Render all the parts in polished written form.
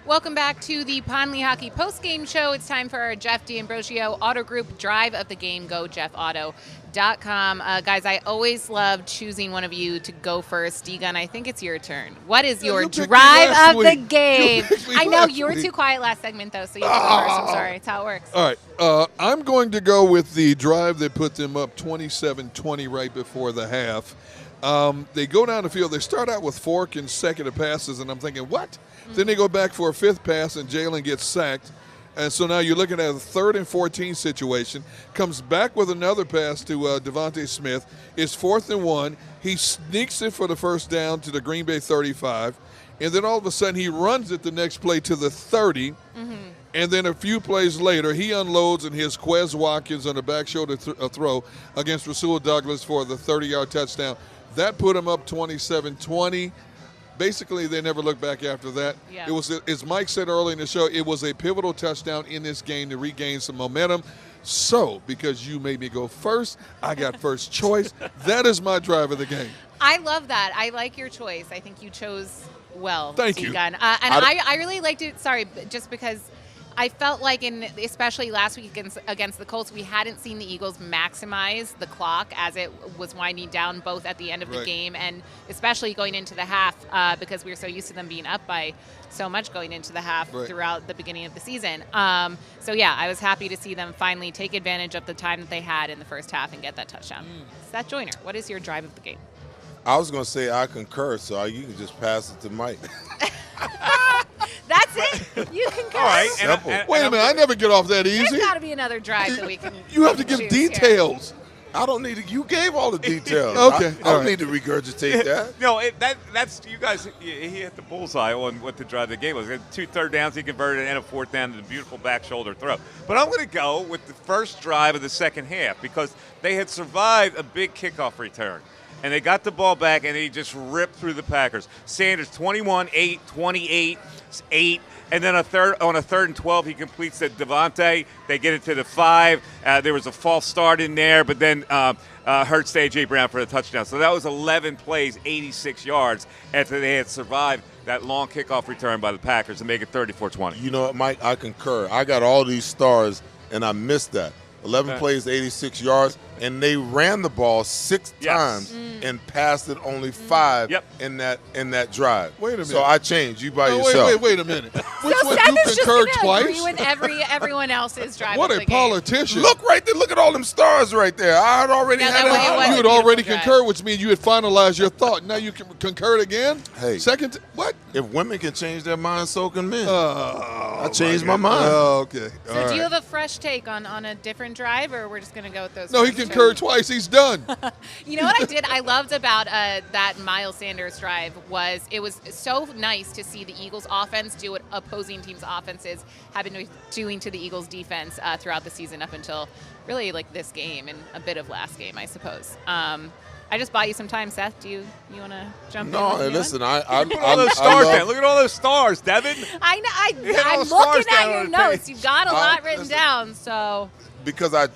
Welcome back to the Ponley Hockey Post-Game Show. It's time for our Jeff D'Ambrosio Auto Group Drive of the Game. Go JeffAuto.com. Guys, I always love choosing one of you to go first. D-Gun, I think it's your turn. What is your drive of the game? I know you were too quiet last segment, though, so you can go first. I'm sorry. It's how it works. All right. I'm going to go with the drive that put them up 27-20 right before the half. They go down the field. They start out with 4 consecutive passes, and I'm thinking, what? Mm-hmm. Then they go back for a 5th pass, and Jalen gets sacked. And so now you're looking at a 3rd and 14 situation. Comes back with another pass to Devontae Smith. It's 4th and 1. He sneaks it for the first down to the Green Bay 35. And then all of a sudden he runs it the next play to the 30. Mm-hmm. And then a few plays later, he unloads in his Quez Watkins on the back shoulder throw against Rasul Douglas for the 30-yard touchdown. That put him up 27-20. Basically, they never looked back after that. Yeah. It was, as Mike said earlier in the show, it was a pivotal touchdown in this game to regain some momentum. So, because you made me go first, I got first choice. That is my drive of the game. I love that. I like your choice. I think you chose well. Thank you. And I really liked it. Sorry, just because I felt like, especially last week against the Colts, we hadn't seen the Eagles maximize the clock as it was winding down, both at the end of the game and especially going into the half, because we were so used to them being up by so much going into the half throughout the beginning of the season. So, yeah, I was happy to see them finally take advantage of the time that they had in the first half and get that touchdown. Seth Joyner, what is your drive of the game? I was going to say I concur, so you can just pass it to Mike. That's it? You concur? All right. Wait a minute. I never get off that easy. There's got to be another drive that we can You have to give details. I don't need to. You gave all the details. Okay. I don't need to regurgitate that. No, that's you guys. He hit the bullseye on what the drive of the game was. 2 third downs he converted and a 4th down to the beautiful back shoulder throw. But I'm going to go with the first drive of the second half because they had survived a big kickoff return. And they got the ball back, and they just ripped through the Packers. Sanders, 21-8, 28-8, and then on a 3rd and 12, he completes it. Devontae, they get it to the 5. There was a false start in there, but then Hurts to A.J. Brown for the touchdown. So that was 11 plays, 86 yards after they had survived that long kickoff return by the Packers and make it 34-20. You know what, Mike? I concur. I got all these stars, and I missed that. 11 plays, 86 yards, and they ran the ball 6 times and passed it only 5 in that drive. Wait a minute. So I changed. You by yourself. Wait a minute. Which so one Seth you is concurred just twice? agree with everyone else's drive. What of a the politician. Look right there. Look at all them stars right there. I had already had that it. was You had already concurred, which means you had finalized your thought. Now you can concur it again? Hey. What? If women can change their minds, so can men. I changed my mind. Oh, okay. So do you have a fresh take on a different drive, or we're just going to go with those? No, he concurred twice. He's done. You know what I loved about that Miles Sanders drive was it was so nice to see the Eagles offense do what opposing teams' offenses have been doing to the Eagles defense throughout the season up until really like this game and a bit of last game, I suppose. I just bought you some time, Seth. Do you want to jump in? No, listen, Look at all those stars, man. Look at all those stars, Devin. I'm looking at your notes. You've got a lot written down, so. Because I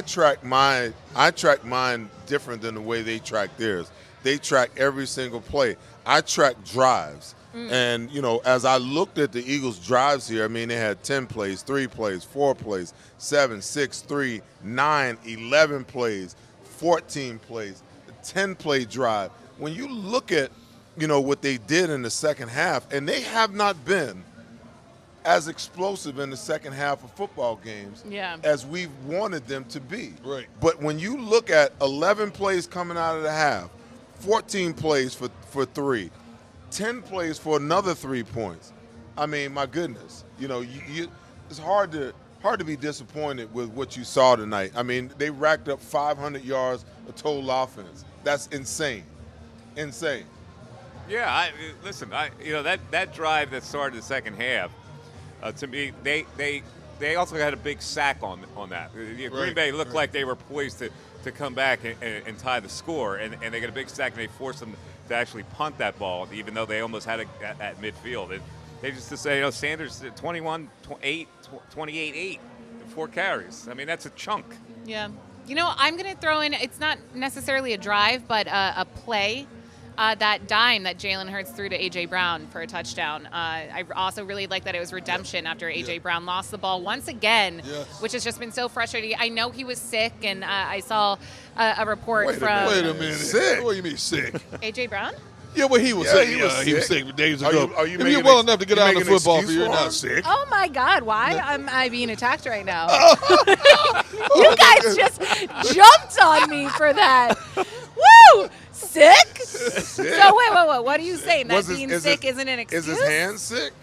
track mine different than the way they track theirs. They track every single play. I track drives. And, as I looked at the Eagles' drives here, I mean, they had 10 plays, 3 plays, 4 plays, 7, 6, 3, 9, 11 plays, 14 plays, 10-play drive. When you look at, what they did in the second half, and they have not been as explosive in the second half of football games as we've wanted them to be. Right. But when you look at 11 plays coming out of the half, 14 plays for 3, 10 plays for another 3 points, I mean, my goodness. It's hard to be disappointed with what you saw tonight. I mean, they racked up 500 yards of total offense. That's insane. Insane. Yeah, listen, that drive that started the second half, to me, they also had a big sack on that. Green Bay looked like they were poised to come back and tie the score, and they got a big sack, and they forced them to actually punt that ball, even though they almost had it at midfield. And they just to say, Sanders 21-8, 28-8, 4 carries. I mean, that's a chunk. Yeah. I'm going to throw in, it's not necessarily a drive, but a play that dime that Jalen Hurts threw to A.J. Brown for a touchdown. I also really like that it was redemption after A.J. Brown lost the ball once again, which has just been so frustrating. I know he was sick, and I saw a report from... Wait a minute. Sick? What do you mean sick? A.J. Brown? Yeah, well, he was sick. He was sick days ago. If you're well enough to get out of the football field, you're not sick. Oh, my God. Why am I being attacked right now? You guys just jumped on me for that. Woo! Sick? So wait. What are you saying? That being sick isn't an excuse? Is his hand sick?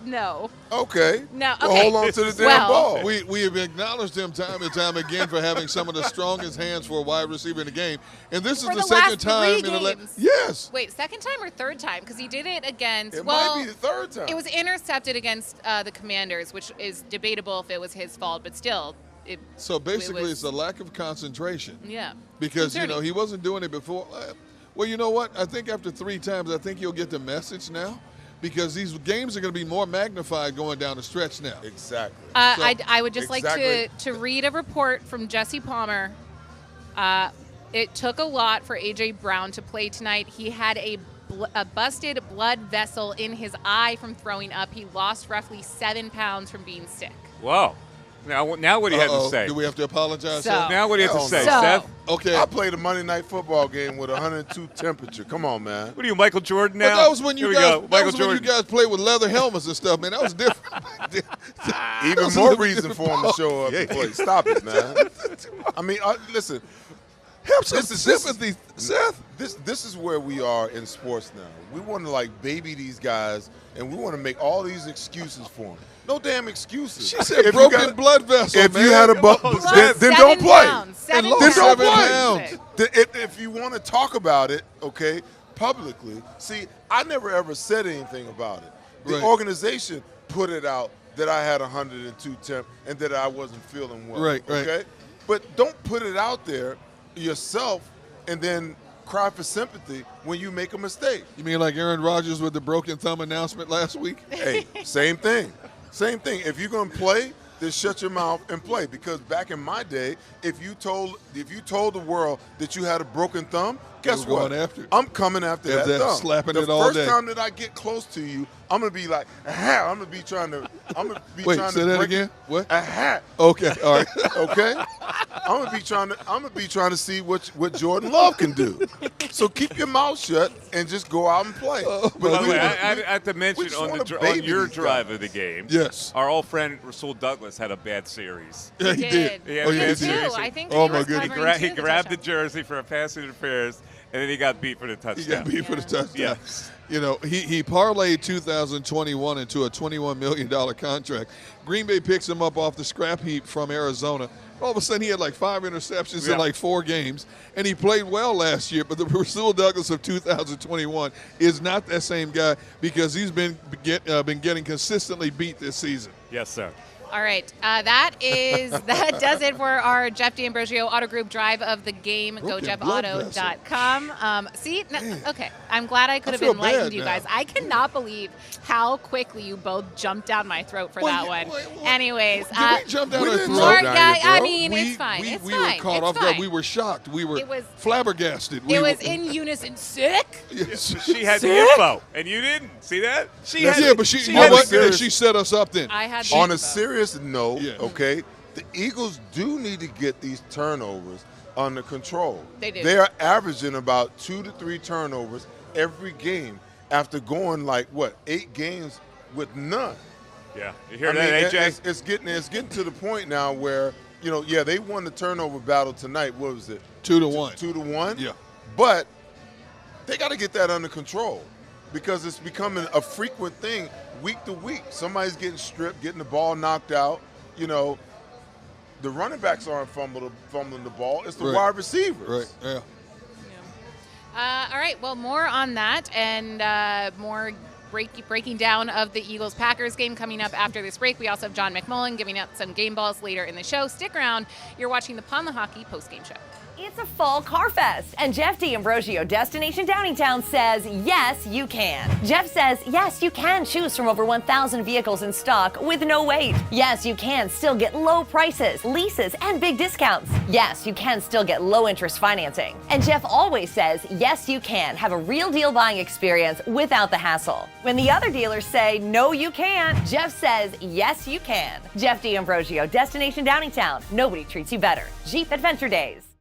No. Okay. No. Well, Okay. hold on to the damn ball. We have acknowledged him time and time again for having some of the strongest hands for a wide receiver in the game, and this is For the the second last time 3 in the games. yes. Wait, second time or third time? Because he did it against. It well, might be the third time. it was intercepted against the Commanders, which is debatable if it was his fault, but still. So basically, was- it's a lack of concentration. Yeah. Because Concerning. he wasn't doing it before. Well, you know what? I think after 3 times, I think you'll get the message now, because these games are going to be more magnified going down the stretch now. Exactly. I would just Exactly. like to read a report from Jesse Palmer. It took a lot for A.J. Brown to play tonight. He had a busted blood vessel in his eye from throwing up. He lost roughly 7 pounds from being sick. Whoa. Now what do you have to say? Do we have to apologize? So- Seth? Now what do you have to Hell say, no. Seth? Okay. I played a Monday night football game with 102 temperature. Come on, man. What are you, Michael Jordan But now? that was when Here you we guys. go. That Michael was when you Jordan. guys played with leather helmets and stuff, man. That was different. Even more reason for him to show up and play. Stop it, man. I mean, listen. Have some This is- sympathy, Seth. This is where we are in sports now. We want to like baby these guys, and we want to make all these excuses for them. No damn excuses. She said If you broken got- blood vessel, If man. you had a buck, Lost then don't 7 play. pounds. 7 And lost Then don't pounds. play. pounds. If you want to talk about it, okay, publicly. See, I never ever said anything about it. The Right. organization put it out that I had 102 temp and that I wasn't feeling well. Right. Okay, but don't put it out there yourself and then cry for sympathy when you make a mistake. You mean like Aaron Rodgers with the broken thumb announcement last week? Hey, same thing. Same thing. If you're gonna play, then shut your mouth and play. Because back in my day, if you told the world that you had a broken thumb, guess were what? going after it. I'm coming after Yeah, that they're thumb. slapping the it all first day. time that I get close to you, I'm gonna be like, aha, I'm gonna be trying to Wait, trying say to that break again? What? Aha. Okay, all right. Okay? I'm gonna be trying to see what Jordan Love can do. So keep your mouth shut and just go out and play. By the way, I have to mention just on wanna on baby your these drive guys. of the game, Yes. our old friend Rasul Douglas had a bad series. Yeah, he did. He had Oh, a yeah, bad he Two. did. series. I think Oh, he my was goodness. covering He two of the grabbed the touchdowns. jersey for a pass interference, and then he got beat for the He touchdown. got beat for the touchdown. Yes. You know, he parlayed 2021 into a $21 million contract. Green Bay picks him up off the scrap heap from Arizona. All of a sudden, he had like 5 interceptions in like 4 games, and he played well last year. But the Rasul Douglas of 2021 is not that same guy, because he's been getting consistently beat this season. Yes, sir. All right, that does it for our Jeff D'Ambrosio Auto Group drive of the game. Broken blood GoJeffAuto.com. Okay, I'm glad I could have feel enlightened bad you now. guys. I cannot believe how quickly you both jumped down my throat for Well, that yeah, one. well, Anyways, Did we jump down we our didn't throat? more jump down guy. your I throat. mean, it's fine. We It's were fine. caught It's off guard. fine. We were shocked. We were It was- flabbergasted. It was in unison. Sick. She had the info, and you didn't. See that? Yeah, but she, you know had what? the- She set us up then. I had the On a info. serious note, Yeah. okay, the Eagles do need to get these turnovers under control. They do. They are averaging about 2 to 3 turnovers every game after going 8 games with none. Yeah. You hear that, AJ? It's getting to the point now where they won the turnover battle tonight. What was it? 2-1. 2-1. Yeah. But they got to get that under control, because it's becoming a frequent thing week to week. Somebody's getting stripped, getting the ball knocked out. The running backs aren't fumbling the ball. It's the Right. wide receivers. Right. Yeah. All right. Well, more on that and more breaking down of the Eagles-Packers game coming up after this break. We also have John McMullen giving out some game balls later in the show. Stick around. You're watching the Pond the Hockey postgame show. It's a fall car fest, and Jeff D'Ambrosio, Destination Downingtown, says yes, you can. Jeff says yes, you can choose from over 1,000 vehicles in stock with no wait. Yes, you can still get low prices, leases, and big discounts. Yes, you can still get low interest financing. And Jeff always says yes, you can have a real deal buying experience without the hassle. When the other dealers say no, you can't, Jeff says yes, you can. Jeff D'Ambrosio, Destination Downingtown. Nobody treats you better. Jeep Adventure Days.